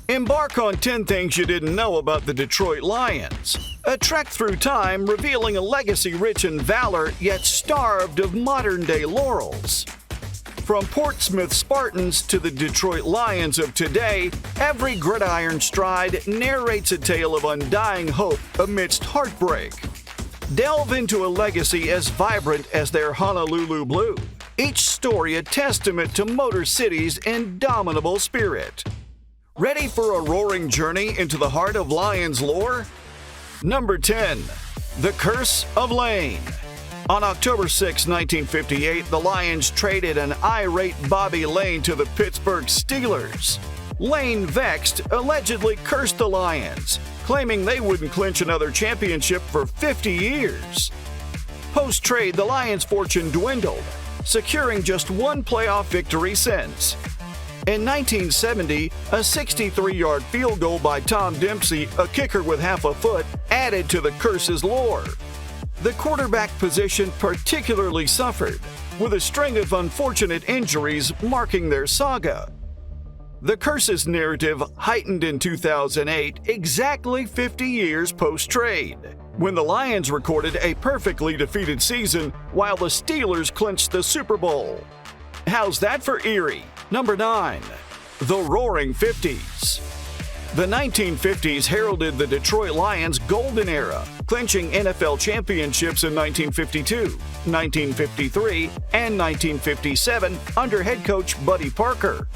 Embark on 10 things you didn't know about the Detroit Lions. A trek through time revealing a legacy rich in valor yet starved of modern-day laurels. From Portsmouth Spartans to the Detroit Lions of today, every gridiron stride narrates a tale of undying hope amidst heartbreak. Delve into a legacy as vibrant as their Honolulu Blue, each story a testament to Motor City's indomitable spirit. Ready for a roaring journey into the heart of Lions lore? Number 10. The Curse of Lane. On October 6, 1958, the Lions traded an irate Bobby Lane to the Pittsburgh Steelers. Lane, vexed, allegedly cursed the Lions, claiming they wouldn't clinch another championship for 50 years. Post-trade, the Lions' fortune dwindled, securing just one playoff victory since. In 1970, a 63-yard field goal by Tom Dempsey, a kicker with half a foot, added to the curse's lore. The quarterback position particularly suffered, with a string of unfortunate injuries marking their saga. The curse's narrative heightened in 2008, exactly 50 years post-trade, when the Lions recorded a perfectly defeated season while the Steelers clinched the Super Bowl. How's that for eerie? Number 9. The Roaring 50s. The 1950s heralded the Detroit Lions' golden era, clinching NFL championships in 1952, 1953, and 1957 under head coach Buddy Parker.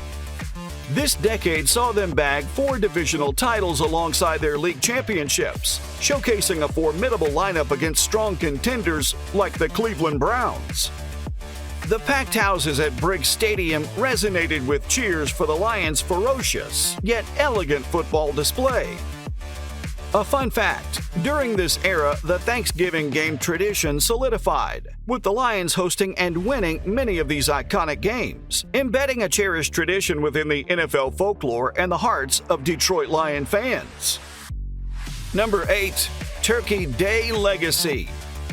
This decade saw them bag 4 divisional titles alongside their league championships, showcasing a formidable lineup against strong contenders like the Cleveland Browns. The packed houses at Briggs Stadium resonated with cheers for the Lions' ferocious, yet elegant football display. A fun fact, during this era, the Thanksgiving game tradition solidified, with the Lions hosting and winning many of these iconic games, embedding a cherished tradition within the NFL folklore and the hearts of Detroit Lion fans. Number 8. Turkey Day Legacy.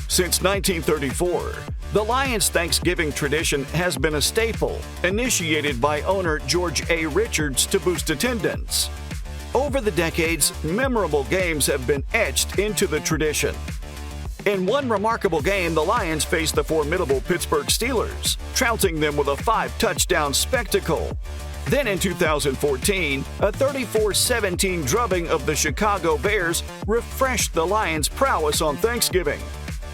Since 1934, the Lions' Thanksgiving tradition has been a staple, initiated by owner George A. Richards to boost attendance. Over the decades, memorable games have been etched into the tradition. In one remarkable game, the Lions faced the formidable Pittsburgh Steelers, trouncing them with a 5-touchdown spectacle. Then in 2014, a 34-17 drubbing of the Chicago Bears refreshed the Lions' prowess on Thanksgiving.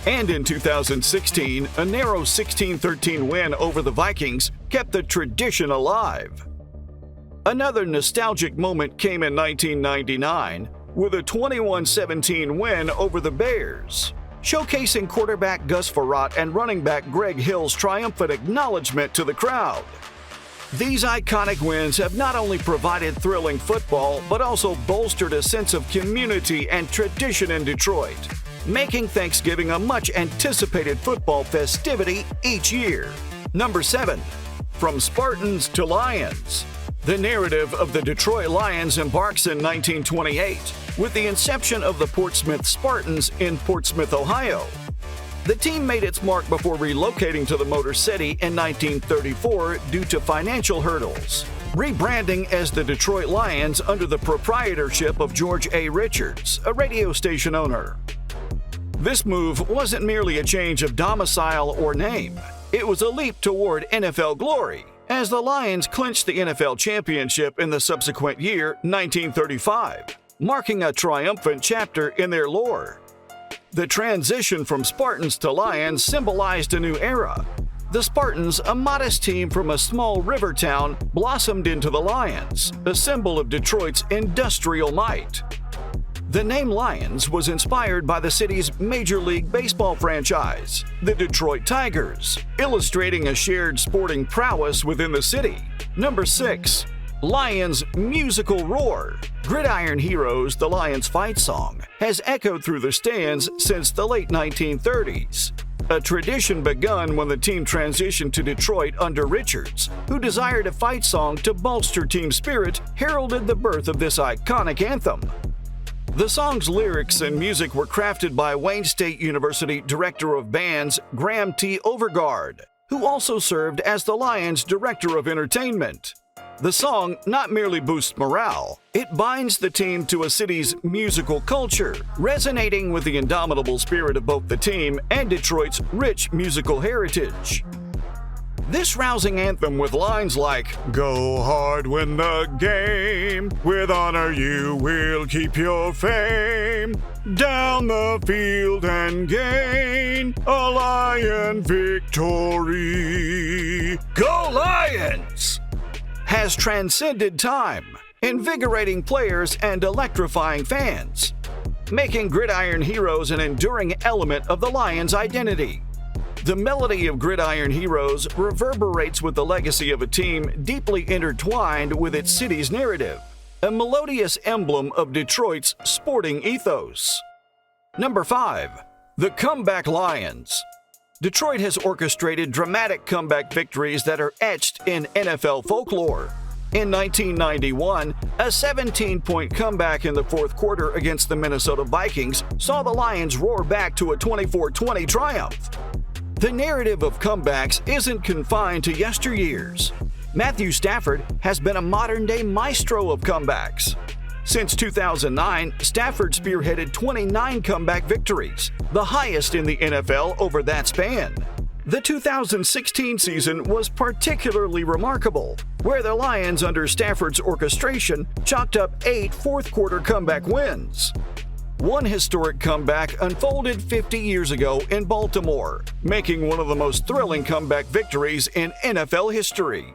And in 2016, a narrow 16-13 win over the Vikings kept the tradition alive. Another nostalgic moment came in 1999 with a 21-17 win over the Bears, showcasing quarterback Gus Frerotte and running back Greg Hill's triumphant acknowledgement to the crowd. These iconic wins have not only provided thrilling football, but also bolstered a sense of community and tradition in Detroit, making Thanksgiving a much-anticipated football festivity each year. Number 7. From Spartans to Lions. The narrative of the Detroit Lions embarks in 1928 with the inception of the Portsmouth Spartans in Portsmouth, Ohio. The team made its mark before relocating to the Motor City in 1934 due to financial hurdles, rebranding as the Detroit Lions under the proprietorship of George A. Richards, a radio station owner. This move wasn't merely a change of domicile or name. It was a leap toward NFL glory, as the Lions clinched the NFL championship in the subsequent year, 1935, marking a triumphant chapter in their lore. The transition from Spartans to Lions symbolized a new era. The Spartans, a modest team from a small river town, blossomed into the Lions, a symbol of Detroit's industrial might. The name Lions was inspired by the city's Major League Baseball franchise, the Detroit Tigers, illustrating a shared sporting prowess within the city. Number 6. Lions' musical roar. Gridiron Heroes, the Lions fight song, has echoed through the stands since the late 1930s. A tradition begun when the team transitioned to Detroit under Richards, who desired a fight song to bolster team spirit, heralded the birth of this iconic anthem. The song's lyrics and music were crafted by Wayne State University Director of Bands Graham T. Overgard, who also served as the Lions' Director of Entertainment. The song not merely boosts morale, it binds the team to a city's musical culture, resonating with the indomitable spirit of both the team and Detroit's rich musical heritage. This rousing anthem with lines like, "Go hard, win the game, with honor you will keep your fame, down the field and gain a Lion victory. Go Lions!" has transcended time, invigorating players and electrifying fans, making Gridiron Heroes an enduring element of the Lions' identity. The melody of Gridiron Heroes reverberates with the legacy of a team deeply intertwined with its city's narrative, a melodious emblem of Detroit's sporting ethos. Number 5. The Comeback Lions. Detroit has orchestrated dramatic comeback victories that are etched in NFL folklore. In 1991, a 17-point comeback in the fourth quarter against the Minnesota Vikings saw the Lions roar back to a 24-20 triumph. The narrative of comebacks isn't confined to yesteryears. Matthew Stafford has been a modern-day maestro of comebacks. Since 2009, Stafford spearheaded 29 comeback victories, the highest in the NFL over that span. The 2016 season was particularly remarkable, where the Lions under Stafford's orchestration chalked up 8 fourth-quarter comeback wins. One historic comeback unfolded 50 years ago in Baltimore, making one of the most thrilling comeback victories in NFL history.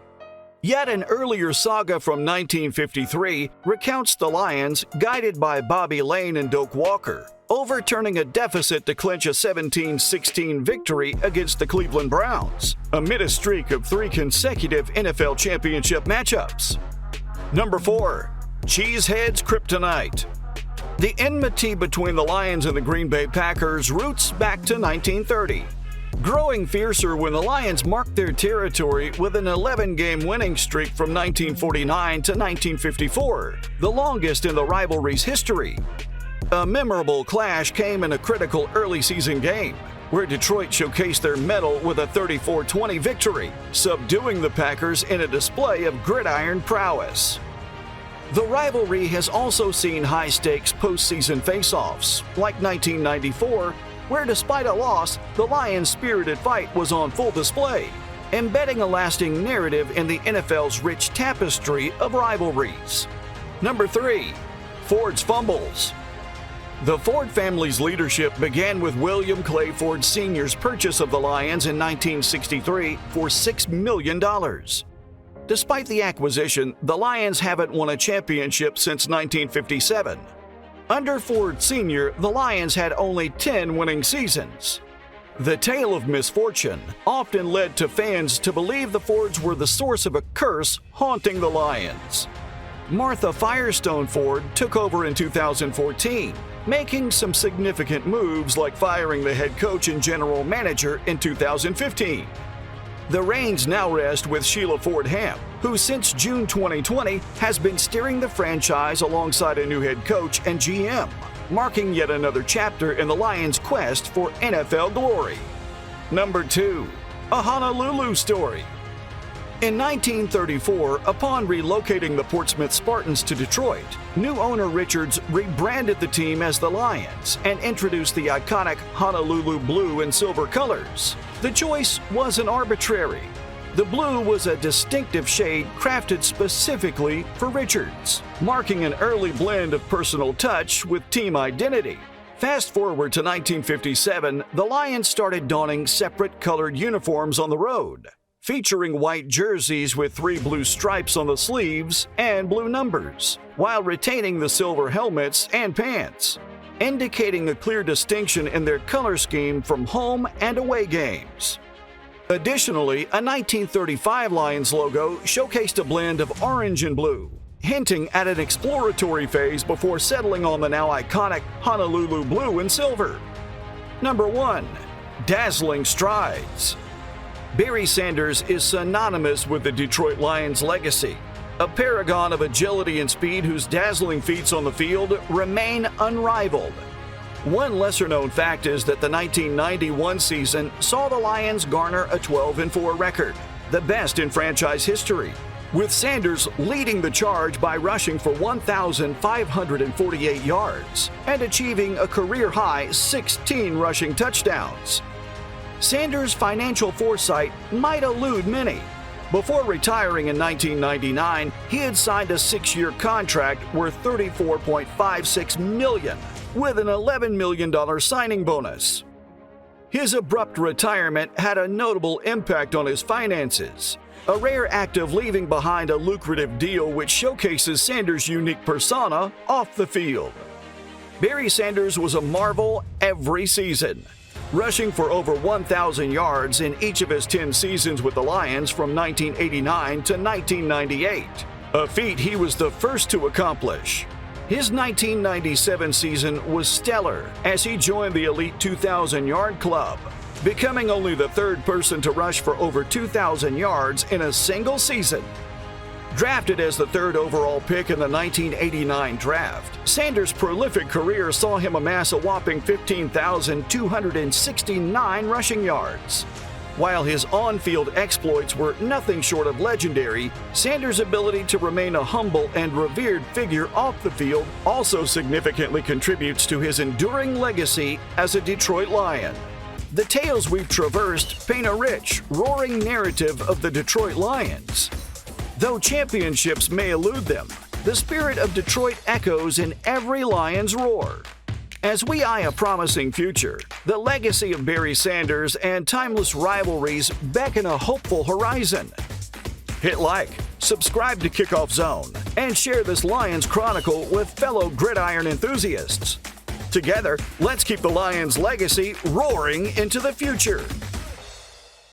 Yet an earlier saga from 1953 recounts the Lions, guided by Bobby Lane and Doak Walker, overturning a deficit to clinch a 17-16 victory against the Cleveland Browns, amid a streak of 3 consecutive NFL championship matchups. Number 4. Cheesehead's Kryptonite. The enmity between the Lions and the Green Bay Packers roots back to 1930. Growing fiercer when the Lions marked their territory with an 11-game winning streak from 1949 to 1954, the longest in the rivalry's history. A memorable clash came in a critical early-season game, where Detroit showcased their mettle with a 34-20 victory, subduing the Packers in a display of gridiron prowess. The rivalry has also seen high-stakes postseason face-offs, like 1994, where despite a loss, the Lions' spirited fight was on full display, embedding a lasting narrative in the NFL's rich tapestry of rivalries. Number 3. Ford's Fumbles. The Ford family's leadership began with William Clay Ford Sr.'s purchase of the Lions in 1963 for $6 million. Despite the acquisition, the Lions haven't won a championship since 1957. Under Ford Sr., the Lions had only 10 winning seasons. The tale of misfortune often led to fans to believe the Fords were the source of a curse haunting the Lions. Martha Firestone Ford took over in 2014, making some significant moves like firing the head coach and general manager in 2015. The reins now rest with Sheila Ford Hamp, who since June 2020 has been steering the franchise alongside a new head coach and GM, marking yet another chapter in the Lions' quest for NFL glory. Number 2. A Honolulu Story. In 1934, upon relocating the Portsmouth Spartans to Detroit, new owner Richards rebranded the team as the Lions and introduced the iconic Honolulu blue and silver colors. The choice wasn't arbitrary. The blue was a distinctive shade crafted specifically for Richards, marking an early blend of personal touch with team identity. Fast forward to 1957, the Lions started donning separate colored uniforms on the road, featuring white jerseys with 3 blue stripes on the sleeves and blue numbers, while retaining the silver helmets and pants, indicating a clear distinction in their color scheme from home and away games. Additionally, a 1935 Lions logo showcased a blend of orange and blue, hinting at an exploratory phase before settling on the now iconic Honolulu blue and silver. Number 1. Dazzling Strides. Barry Sanders is synonymous with the Detroit Lions' legacy, a paragon of agility and speed whose dazzling feats on the field remain unrivaled. One lesser-known fact is that the 1991 season saw the Lions garner a 12-4 record, the best in franchise history. with Sanders leading the charge by rushing for 1,548 yards and achieving a career-high 16 rushing touchdowns. Sanders' financial foresight might elude many. Before retiring in 1999, he had signed a 6-year contract worth $34.56 million, with an $11 million signing bonus. His abrupt retirement had a notable impact on his finances, a rare act of leaving behind a lucrative deal which showcases Sanders' unique persona off the field. Barry Sanders was a marvel every season, rushing for over 1,000 yards in each of his 10 seasons with the Lions from 1989 to 1998, a feat he was the first to accomplish. His 1997 season was stellar as he joined the elite 2,000-yard club, becoming only the third person to rush for over 2,000 yards in a single season. Drafted as the third overall pick in the 1989 draft, Sanders' prolific career saw him amass a whopping 15,269 rushing yards. While his on-field exploits were nothing short of legendary, Sanders' ability to remain a humble and revered figure off the field also significantly contributes to his enduring legacy as a Detroit Lion. The tales we've traversed paint a rich, roaring narrative of the Detroit Lions. Though championships may elude them, the spirit of Detroit echoes in every Lion's roar. As we eye a promising future, the legacy of Barry Sanders and timeless rivalries beckon a hopeful horizon. Hit like, subscribe to Kickoff Zone, and share this Lions Chronicle with fellow gridiron enthusiasts. Together, let's keep the Lions' legacy roaring into the future.